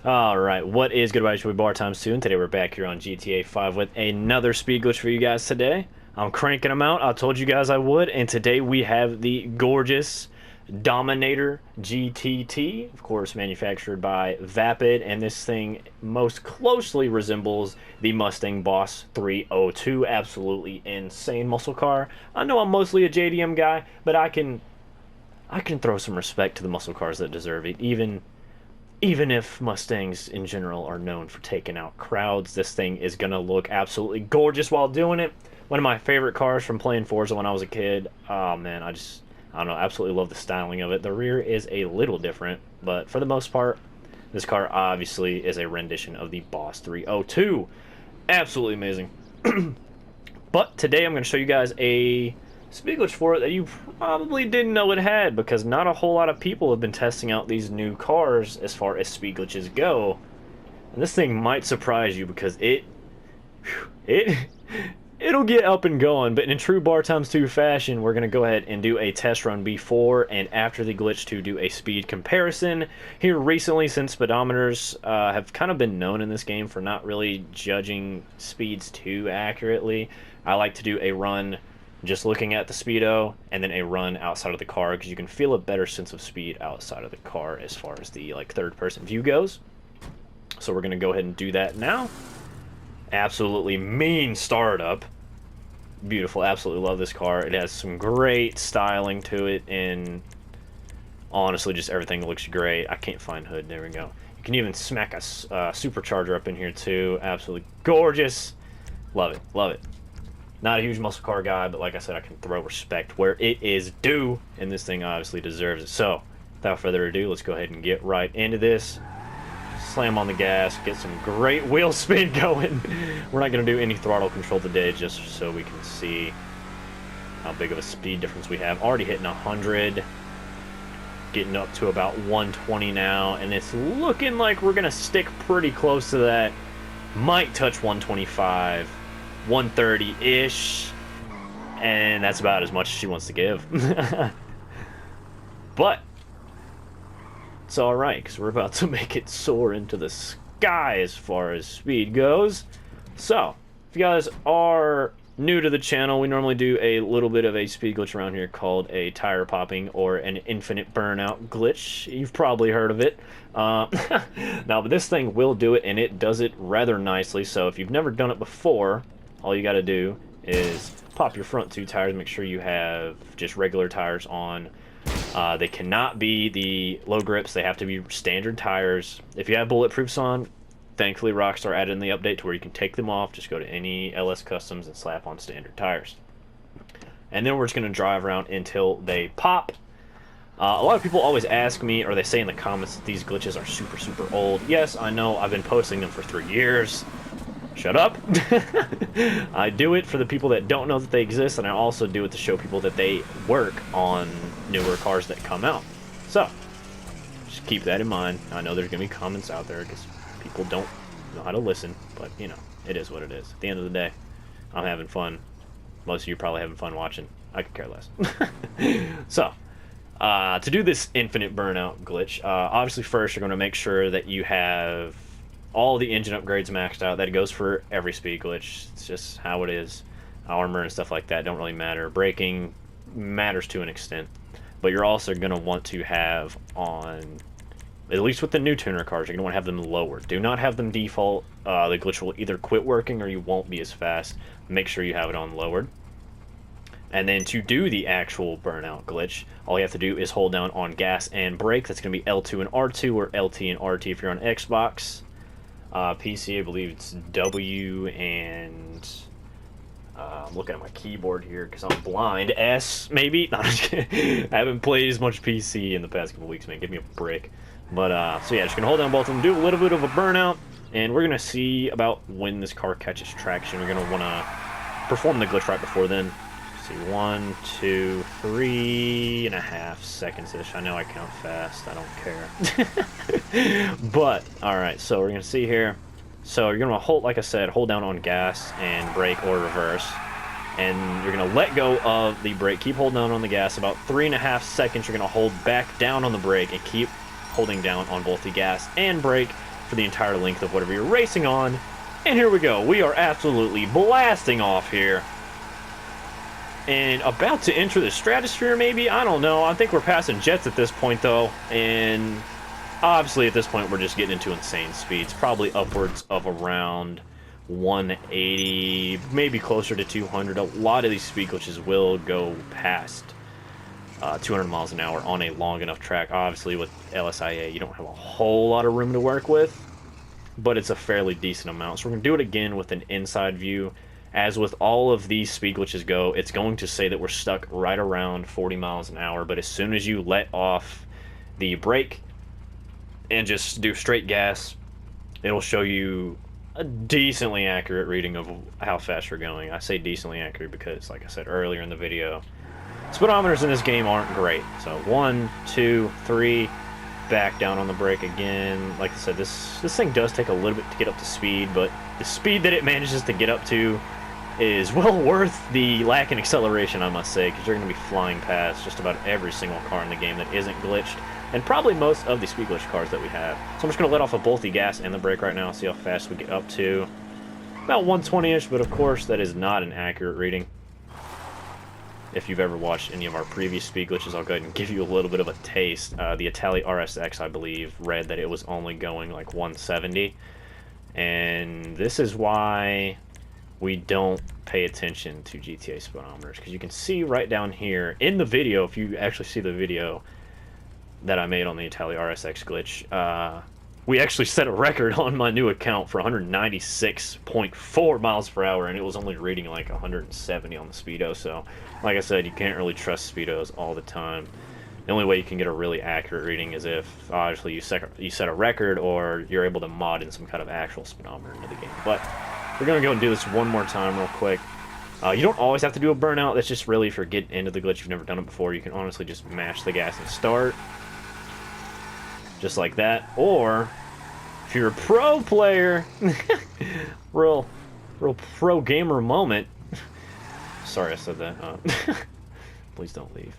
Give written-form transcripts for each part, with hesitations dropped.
Alright, what is good, everybody? Should we bar time soon? Today we're back here on GTA 5 with another speed glitch for you guys today. I'm cranking them out. I told you guys I would. And today we have the gorgeous Dominator GTT. Of course, manufactured by Vapid. And this thing most closely resembles the Mustang Boss 302. Absolutely insane muscle car. I know I'm mostly a JDM guy, but I can throw some respect to the muscle cars that deserve it. Even if Mustangs in general are known for taking out crowds, this thing is going to look absolutely gorgeous while doing it. One of my favorite cars from playing Forza when I was a kid. Oh man, I don't know, absolutely love the styling of it. The rear is a little different, but for the most part, this car obviously is a rendition of the Boss 302. Absolutely amazing. But today I'm going to show you guys a speed glitch for it that you probably didn't know it had, because not a whole lot of people have been testing out these new cars as far as speed glitches go. And this thing might surprise you because it'll get up and going. But in true Bar Times 2 fashion, we're going to go ahead and do a test run before and after the glitch to do a speed comparison. Here recently, since speedometers have kind of been known in this game for not really judging speeds too accurately, I like to do a run just looking at the speedo, and then a run outside of the car, because you can feel a better sense of speed outside of the car as far as the third-person view goes. So we're going to go ahead and do that now. Absolutely mean startup. Beautiful. Absolutely love this car. It has some great styling to it, and honestly, just everything looks great. I can't find hood. There we go. You can even smack a supercharger up in here too. Absolutely gorgeous. Love it. Love it. Not a huge muscle car guy, but like I said, I can throw respect where it is due, and this thing obviously deserves it. So, without further ado, let's go ahead and get right into this. Slam on the gas, get some great wheel spin going. We're not going to do any throttle control today, just so we can see how big of a speed difference we have. Already hitting 100, getting up to about 120 now, and it's looking like we're going to stick pretty close to that. Might touch 125. 130-ish, and that's about as much as she wants to give. But it's alright, because we're about to make it soar into the sky as far as speed goes. So, if you guys are new to the channel, we normally do a little bit of a speed glitch around here called a tire popping or an infinite burnout glitch. You've probably heard of it. Now, but this thing will do it, and it does it rather nicely. So if you've never done it before, all you got to do is pop your front two tires. Make sure you have just regular tires on. They cannot be the low grips. They have to be standard tires. If you have bulletproofs on, thankfully Rockstar added in the update to where you can take them off. Just go to any LS Customs and slap on standard tires. And then we're just going to drive around until they pop. A lot of people always ask me, or they say in the comments, that these glitches are super, super old. Yes, I know. I've been posting them for 3 years. Shut up. I do it for the people that don't know that they exist, and I also do it to show people that they work on newer cars that come out. So, just keep that in mind. I know there's going to be comments out there because people don't know how to listen, but, you know, it is what it is. At the end of the day, I'm having fun. Most of you are probably having fun watching. I could care less. So, to do this infinite burnout glitch, obviously first you're going to make sure that you have all the engine upgrades maxed out. That goes for every speed glitch. It's just how it is. Armor and stuff like that don't really matter. Braking matters to an extent. But you're also going to want to have on, at least with the new tuner cars, you're going to want to have them lowered. Do not have them default. The glitch will either quit working or you won't be as fast. Make sure you have it on lowered. And then to do the actual burnout glitch, all you have to do is hold down on gas and brake. That's going to be L2 and R2, or LT and RT if you're on Xbox. PC, I believe it's W, and I'm looking at my keyboard here because I'm blind. S, maybe? No, I'm just kidding. I haven't played as much PC in the past couple weeks, man. Give me a break. But, so yeah, just going to hold down both of them, do a little bit of a burnout, and we're going to see about when this car catches traction. We're going to want to perform the glitch right before then. See, 1, 2, 3.5 seconds-ish. I know I count fast. I don't care. But, alright, so we're going to see here. So you're going to hold, like I said, hold down on gas and brake or reverse. And you're going to let go of the brake. Keep holding down on the gas. About 3.5 seconds, you're going to hold back down on the brake and keep holding down on both the gas and brake for the entire length of whatever you're racing on. And here we go. We are absolutely blasting off here. And about to enter the stratosphere, maybe? I don't know. I think we're passing jets at this point, though. And obviously, at this point, we're just getting into insane speeds. Probably upwards of around 180, maybe closer to 200. A lot of these speed glitches will go past 200 miles an hour on a long enough track. Obviously, with LSIA, you don't have a whole lot of room to work with, but it's a fairly decent amount. So we're going to do it again with an inside view. As with all of these speed glitches go, it's going to say that we're stuck right around 40 miles an hour, but as soon as you let off the brake and just do straight gas, it'll show you a decently accurate reading of how fast you're going. I say decently accurate because, like I said earlier in the video, speedometers in this game aren't great. So 1, 2, 3, back down on the brake again. Like I said, this thing does take a little bit to get up to speed, but the speed that it manages to get up to is well worth the lack in acceleration, I must say, because you're going to be flying past just about every single car in the game that isn't glitched, and probably most of the speed glitch cars that we have. So I'm just going to let off of both the gas and the brake right now, see how fast we get up to. About 120-ish, but of course that is not an accurate reading. If you've ever watched any of our previous speed glitches, I'll go ahead and give you a little bit of a taste. The Itali RSX, I believe, read that it was only going like 170. And this is why we don't pay attention to GTA speedometers, because you can see right down here in the video, if you actually see the video that I made on the Itali RSX glitch, we actually set a record on my new account for 196.4 miles per hour, and it was only reading like 170 on the speedo. So like I said, you can't really trust speedos all the time. The only way you can get a really accurate reading is if obviously you set a record, or you're able to mod in some kind of actual speedometer into the game. But we're going to go and do this one more time real quick. You don't always have to do a burnout. That's just really if you're getting into the glitch, you've never done it before. You can honestly just mash the gas and start. Just like that. Or, if you're a pro player, real pro gamer moment. Sorry I said that. Please don't leave.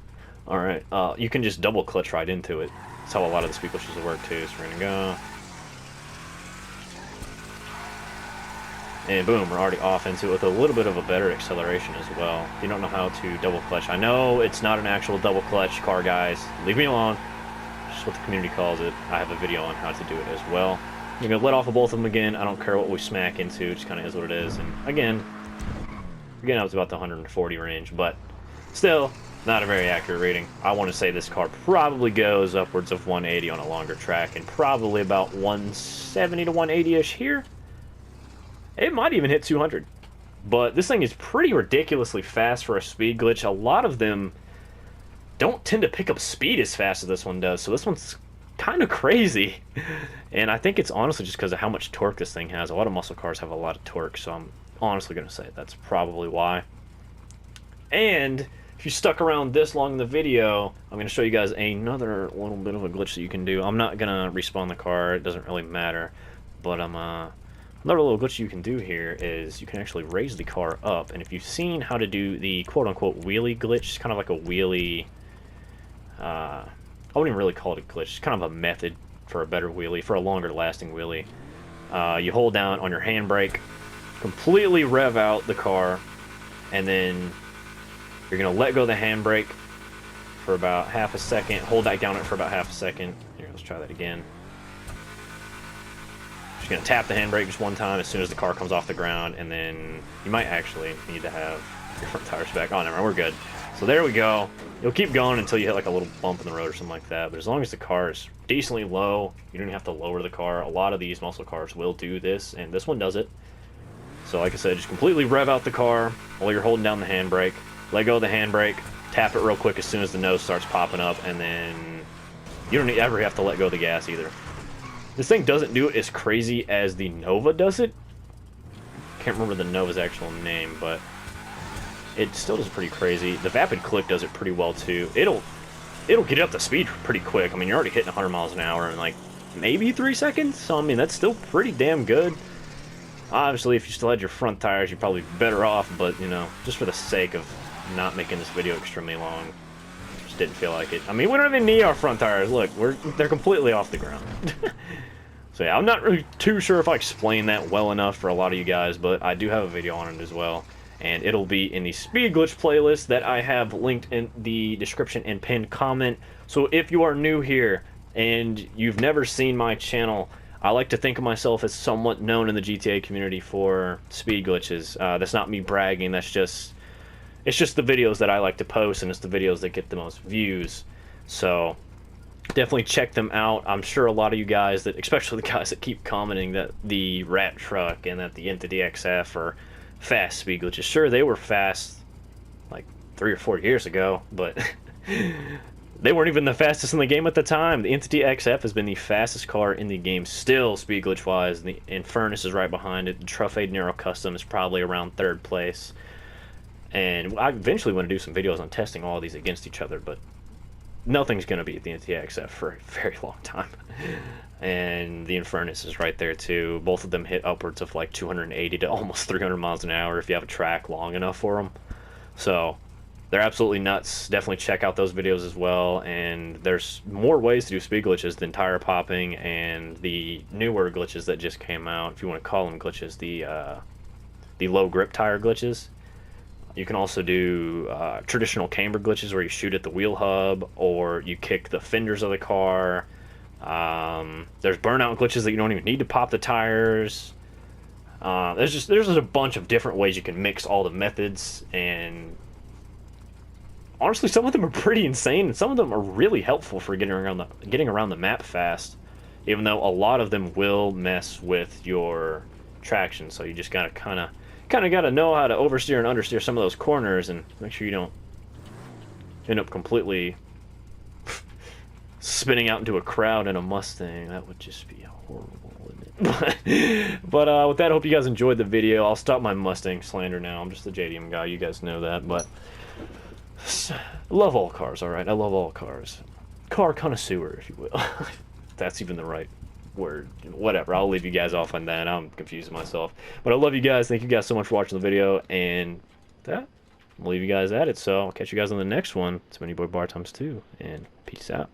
Alright, you can just double clutch right into it. That's how a lot of the speed glitches will work too. So we're going to go. And boom, we're already off into it with a little bit of a better acceleration as well. If you don't know how to double clutch, I know it's not an actual double clutch car, guys. Leave me alone. That's just what the community calls it. I have a video on how to do it as well. You're going to let off of both of them again. I don't care what we smack into. It just kind of is what it is. And again, we're getting up to about the 140 range, but still not a very accurate reading. I want to say this car probably goes upwards of 180 on a longer track, and probably about 170 to 180-ish here. It might even hit 200. But this thing is pretty ridiculously fast for a speed glitch. A lot of them don't tend to pick up speed as fast as this one does, so this one's kind of crazy. And I think it's honestly just because of how much torque this thing has. A lot of muscle cars have a lot of torque, so I'm honestly going to say that's probably why. And if you stuck around this long in the video, I'm going to show you guys another little bit of a glitch that you can do. I'm not going to respawn the car. It doesn't really matter. But another little glitch you can do here is you can actually raise the car up. And if you've seen how to do the quote-unquote wheelie glitch, it's kind of like a wheelie... I wouldn't even really call it a glitch. It's kind of a method for a better wheelie, for a longer lasting wheelie. You hold down on your handbrake, completely rev out the car, and then you're going to let go of the handbrake for about half a second. Hold that down for about half a second. Here, let's try that again. Just going to tap the handbrake just one time as soon as the car comes off the ground, and then you might actually need to have your front tires back. Oh, never mind, we're good. So there we go. You'll keep going until you hit like a little bump in the road or something like that, but as long as the car is decently low, you don't have to lower the car. A lot of these muscle cars will do this, and this one does it. So like I said, just completely rev out the car while you're holding down the handbrake. Let go of the handbrake, tap it real quick as soon as the nose starts popping up, and then you don't ever have to let go of the gas either. This thing doesn't do it as crazy as the Nova does it. Can't remember the Nova's actual name, but it still does pretty crazy. The Vapid click does it pretty well too. It'll get up to speed pretty quick. I mean, you're already hitting 100 miles an hour in like maybe 3 seconds. So I mean, that's still pretty damn good. Obviously, if you still had your front tires, you're probably better off. But you know, just for the sake of not making this video extremely long, just didn't feel like it. I mean, we don't even need our front tires. Look, they're completely off the ground. So yeah, I'm not really too sure if I explained that well enough for a lot of you guys, but I do have a video on it as well. And it'll be in the Speed Glitch playlist that I have linked in the description and pinned comment. So if you are new here and you've never seen my channel, I like to think of myself as somewhat known in the GTA community for speed glitches. That's not me bragging, it's just the videos that I like to post, and it's the videos that get the most views. So definitely check them out. I'm sure a lot of you guys, that, especially the guys that keep commenting that the Rat Truck and that the Entity XF are fast speed glitches. Sure, they were fast like 3 or 4 years ago, but they weren't even the fastest in the game at the time. The Entity XF has been the fastest car in the game still, speed glitch wise. The Infernus is right behind it. The Truffade Nero Custom is probably around 3rd place. And I eventually want to do some videos on testing all of these against each other, but nothing's going to beat the Entity XF for a very long time. And the Infernus is right there too. Both of them hit upwards of like 280 to almost 300 miles an hour if you have a track long enough for them. So they're absolutely nuts. Definitely check out those videos as well. And there's more ways to do speed glitches than tire popping and the newer glitches that just came out, if you want to call them glitches, the low grip tire glitches. You can also do traditional camber glitches where you shoot at the wheel hub or you kick the fenders of the car. There's burnout glitches that you don't even need to pop the tires. There's just a bunch of different ways you can mix all the methods, and honestly, some of them are pretty insane, and some of them are really helpful for getting around the map fast. Even though a lot of them will mess with your traction, so you just gotta kind of gotta know how to oversteer and understeer some of those corners, and make sure you don't end up completely spinning out into a crowd in a Mustang. That would just be horrible, wouldn't it? But with that, I hope you guys enjoyed the video. I'll stop my Mustang slander now. I'm just a JDM guy. You guys know that. But I love all cars, alright? I love all cars. Car connoisseur, if you will. If that's even the right word. Whatever. I'll leave you guys off on that. I'm confusing myself. But I love you guys. Thank you guys so much for watching the video. And that, I'll leave you guys at it. So I'll catch you guys on the next one. It's Mini Boy Bar Times 2. And peace out.